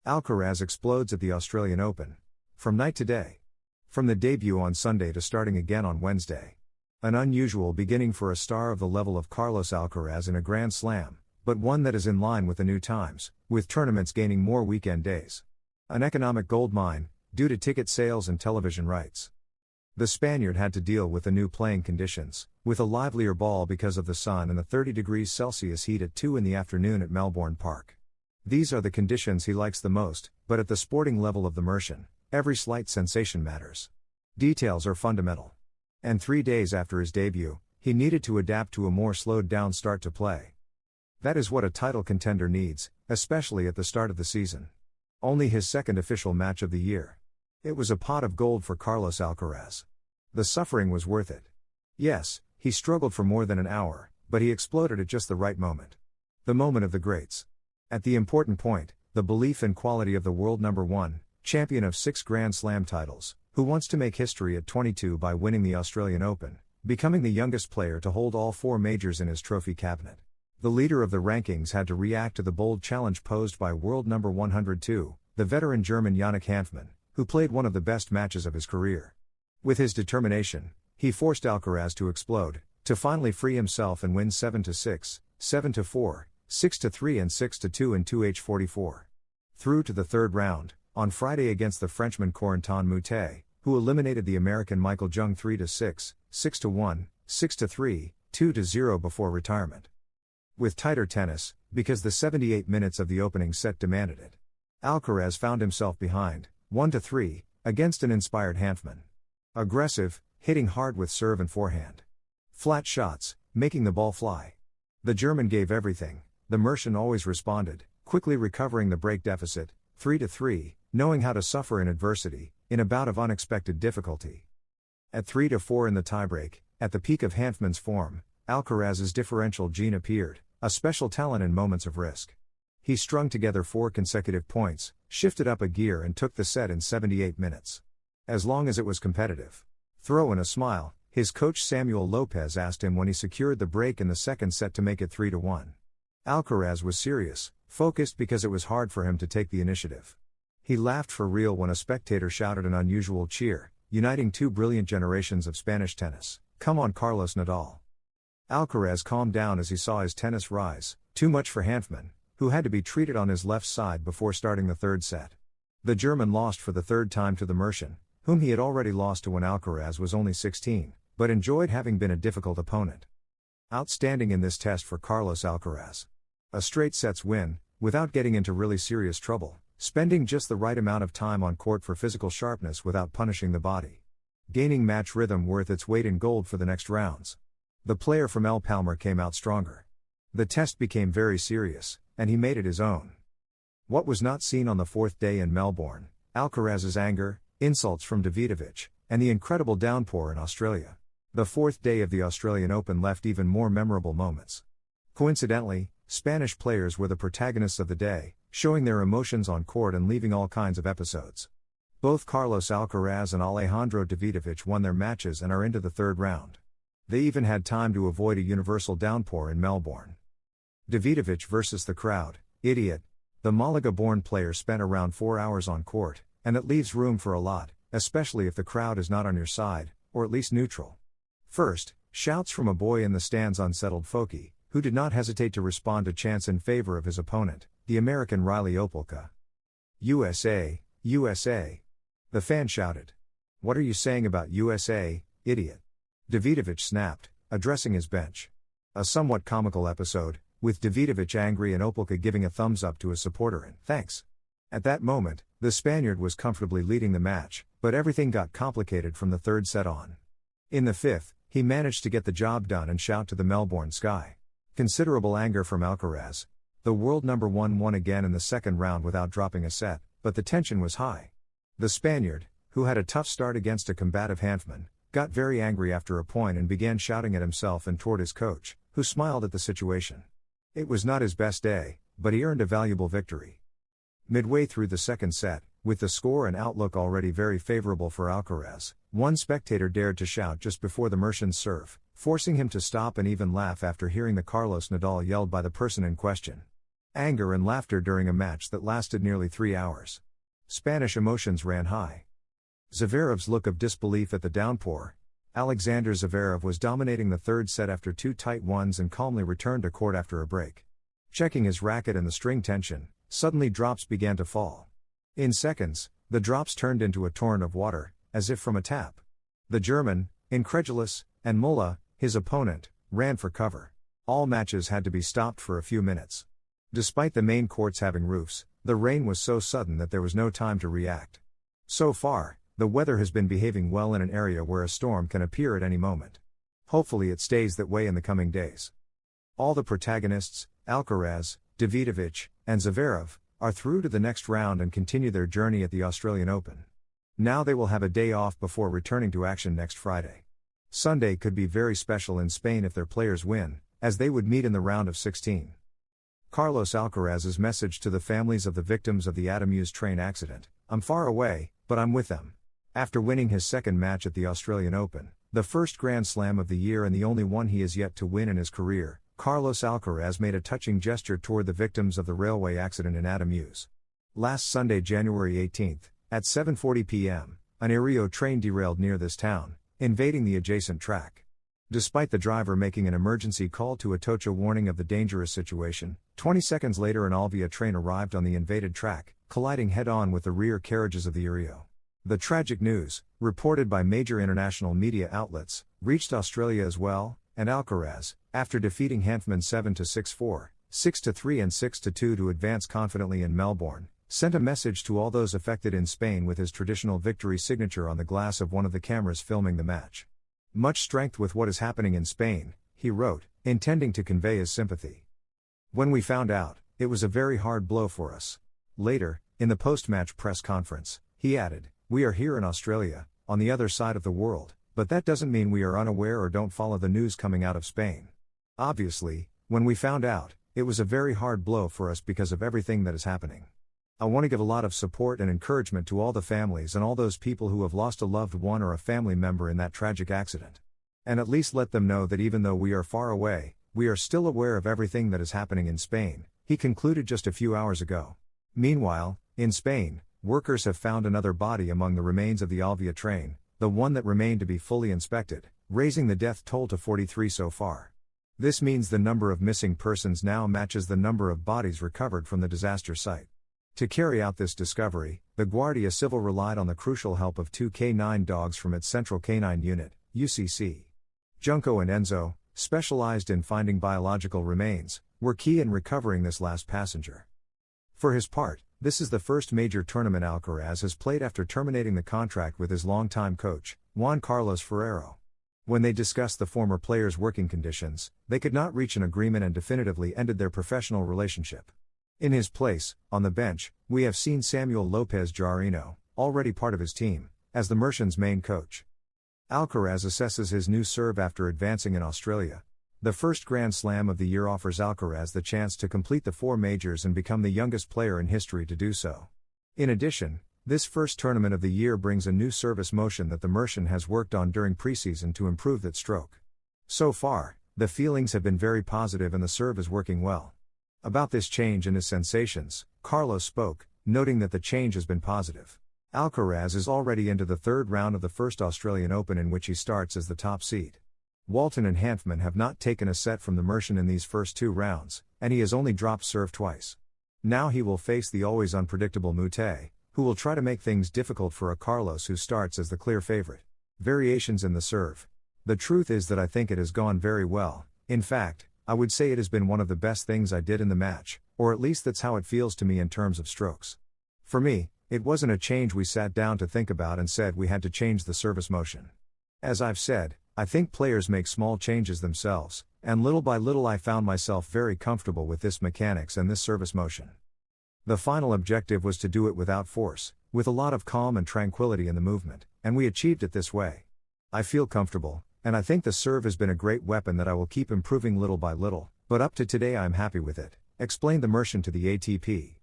Alcaraz explodes at the Australian Open. From night to day. From the debut on Sunday to starting again on Wednesday. An unusual beginning for a star of the level of Carlos Alcaraz in a Grand Slam, but one that is in line with the new times, with tournaments gaining more weekend days. An economic goldmine, due to ticket sales and television rights. The Spaniard had to deal with the new playing conditions, with a livelier ball because of the sun and the 30 degrees Celsius heat at 2 in the afternoon at Melbourne Park. These are the conditions he likes the most, but at the sporting level of the immersion, every slight sensation matters. Details are fundamental. And 3 days after his debut, he needed to adapt to a more slowed-down start to play. That is what a title contender needs, especially at the start of the season. Only his second official match of the year. It was a pot of gold for Carlos Alcaraz. The suffering was worth it. Yes, he struggled for more than an hour, but he exploded at just the right moment. The moment of the greats. At the important point, the belief and quality of the world number one, champion of 6 Grand Slam titles, who wants to make history at 22 by winning the Australian Open, becoming the youngest player to hold all 4 majors in his trophy cabinet. The leader of the rankings had to react to the bold challenge posed by world number 102, the veteran German Yannick Hanfmann, who played one of the best matches of his career. With his determination, he forced Alcaraz to explode, to finally free himself and win 7-6, 7-4, 6-3 and 6-2 in 2H44. Through to the third round, on Friday against the Frenchman Corentin Moutet, who eliminated the American Michael Jung 3-6, 6-1, 6-3, 2-0 before retirement. With tighter tennis, because the 78 minutes of the opening set demanded it. Alcaraz found himself behind, 1-3, against an inspired Hanfmann. Aggressive, hitting hard with serve and forehand. Flat shots, making the ball fly. The German gave everything, the Mercian always responded, quickly recovering the break deficit, 3-3, knowing how to suffer in adversity, in a bout of unexpected difficulty. At 3-4 in the tiebreak, at the peak of Hanfmann's form, Alcaraz's differential gene appeared, a special talent in moments of risk. He strung together 4 consecutive points, shifted up a gear and took the set in 78 minutes. As long as it was competitive. Throw in a smile, his coach Samuel Lopez asked him when he secured the break in the second set to make it 3-1. Alcaraz was serious, focused because it was hard for him to take the initiative. He laughed for real when a spectator shouted an unusual cheer, uniting 2 brilliant generations of Spanish tennis. "Come on Carlos Nadal." Alcaraz calmed down as he saw his tennis rise, too much for Hanfmann, who had to be treated on his left side before starting the third set. The German lost for the third time to the Mercian, whom he had already lost to when Alcaraz was only 16, but enjoyed having been a difficult opponent. Outstanding in this test for Carlos Alcaraz. A straight sets win, without getting into really serious trouble, spending just the right amount of time on court for physical sharpness without punishing the body. Gaining match rhythm worth its weight in gold for the next rounds. The player from El Palmar came out stronger. The test became very serious, and he made it his own. What was not seen on the fourth day in Melbourne, Alcaraz's anger, insults from Davidovich, and the incredible downpour in Australia. The fourth day of the Australian Open left even more memorable moments. Coincidentally, Spanish players were the protagonists of the day, showing their emotions on court and leaving all kinds of episodes. Both Carlos Alcaraz and Alejandro Davidovich won their matches and are into the third round. They even had time to avoid a universal downpour in Melbourne. Davidovich versus the crowd, idiot. The Malaga-born player spent around 4 hours on court, and that leaves room for a lot, especially if the crowd is not on your side, or at least neutral. First, shouts from a boy in the stands unsettled Foki, who did not hesitate to respond to chants in favor of his opponent, the American Riley Opelka. USA, USA. The fan shouted. What are you saying about USA, idiot? Davidovich snapped, addressing his bench. A somewhat comical episode, with Davidovich angry and Opelka giving a thumbs up to his supporter and thanks. At that moment, the Spaniard was comfortably leading the match, but everything got complicated from the third set on. In the fifth, he managed to get the job done and shout to the Melbourne sky. Considerable anger from Alcaraz. The world number one won again in the second round without dropping a set, but the tension was high. The Spaniard, who had a tough start against a combative Hanfmann, got very angry after a point and began shouting at himself and toward his coach, who smiled at the situation. It was not his best day, but he earned a valuable victory. Midway through the second set, with the score and outlook already very favorable for Alcaraz, one spectator dared to shout just before the Mercian's serve, forcing him to stop and even laugh after hearing the Carlos Nadal yelled by the person in question. Anger and laughter during a match that lasted nearly 3 hours. Spanish emotions ran high. Zverev's look of disbelief at the downpour. Alexander Zverev was dominating the third set after 2 tight ones and calmly returned to court after a break. Checking his racket and the string tension, suddenly drops began to fall. In seconds, the drops turned into a torrent of water, as if from a tap. The German, incredulous, and Mulla, his opponent, ran for cover. All matches had to be stopped for a few minutes. Despite the main courts having roofs, the rain was so sudden that there was no time to react. So far, the weather has been behaving well in an area where a storm can appear at any moment. Hopefully it stays that way in the coming days. All the protagonists, Alcaraz, Davidovich, and Zverev, are through to the next round and continue their journey at the Australian Open. Now they will have a day off before returning to action next Friday. Sunday could be very special in Spain if their players win, as they would meet in the round of 16. Carlos Alcaraz's message to the families of the victims of the Adamuse train accident: "I'm far away, but I'm with them." After winning his second match at the Australian Open, the first Grand Slam of the year and the only one he has yet to win in his career, Carlos Alcaraz made a touching gesture toward the victims of the railway accident in Adamuse. Last Sunday, January 18, at 7:40 p.m., an Aereo train derailed near this town, invading the adjacent track. Despite the driver making an emergency call to Atocha warning of the dangerous situation, 20 seconds later an Alvia train arrived on the invaded track, colliding head-on with the rear carriages of the Aereo. The tragic news, reported by major international media outlets, reached Australia as well, and Alcaraz, after defeating Hanfmann 7-6-4, 6-3 and 6-2 to advance confidently in Melbourne, sent a message to all those affected in Spain with his traditional victory signature on the glass of one of the cameras filming the match. "Much strength with what is happening in Spain," he wrote, intending to convey his sympathy. "When we found out, it was a very hard blow for us." Later, in the post-match press conference, he added, "We are here in Australia, on the other side of the world, but that doesn't mean we are unaware or don't follow the news coming out of Spain. Obviously, when we found out, it was a very hard blow for us because of everything that is happening. I want to give a lot of support and encouragement to all the families and all those people who have lost a loved one or a family member in that tragic accident. And at least let them know that even though we are far away, we are still aware of everything that is happening in Spain," he concluded just a few hours ago. Meanwhile, in Spain, workers have found another body among the remains of the Alvia train, the one that remained to be fully inspected, raising the death toll to 43 so far. This means the number of missing persons now matches the number of bodies recovered from the disaster site. To carry out this discovery, the Guardia Civil relied on the crucial help of 2 K9 dogs from its Central Canine Unit, UCC. Junko and Enzo, specialized in finding biological remains, were key in recovering this last passenger. For his part, this is the first major tournament Alcaraz has played after terminating the contract with his longtime coach, Juan Carlos Ferrero. When they discussed the former player's working conditions, they could not reach an agreement and definitively ended their professional relationship. In his place, on the bench, we have seen Samuel Lopez Jarino, already part of his team, as the Mercians' main coach. Alcaraz assesses his new serve after advancing in Australia. The first Grand Slam of the year offers Alcaraz the chance to complete the 4 majors and become the youngest player in history to do so. In addition, this first tournament of the year brings a new service motion that the Mercian has worked on during preseason to improve that stroke. So far, the feelings have been very positive and the serve is working well. About this change and his sensations, Carlos spoke, noting that the change has been positive. Alcaraz is already into the third round of the first Australian Open in which he starts as the top seed. Walton and Hanfmann have not taken a set from the Mercian in these first 2 rounds, and he has only dropped serve twice. Now he will face the always unpredictable Mute, who will try to make things difficult for a Carlos who starts as the clear favorite. Variations in the serve. The truth is that I think it has gone very well. In fact, I would say it has been one of the best things I did in the match, or at least that's how it feels to me in terms of strokes. For me, it wasn't a change we sat down to think about and said we had to change the service motion. As I've said, I think players make small changes themselves, and little by little I found myself very comfortable with this mechanics and this service motion. The final objective was to do it without force, with a lot of calm and tranquility in the movement, and we achieved it this way. I feel comfortable, and I think the serve has been a great weapon that I will keep improving little by little, but up to today I am happy with it, explained the Mercian to the ATP.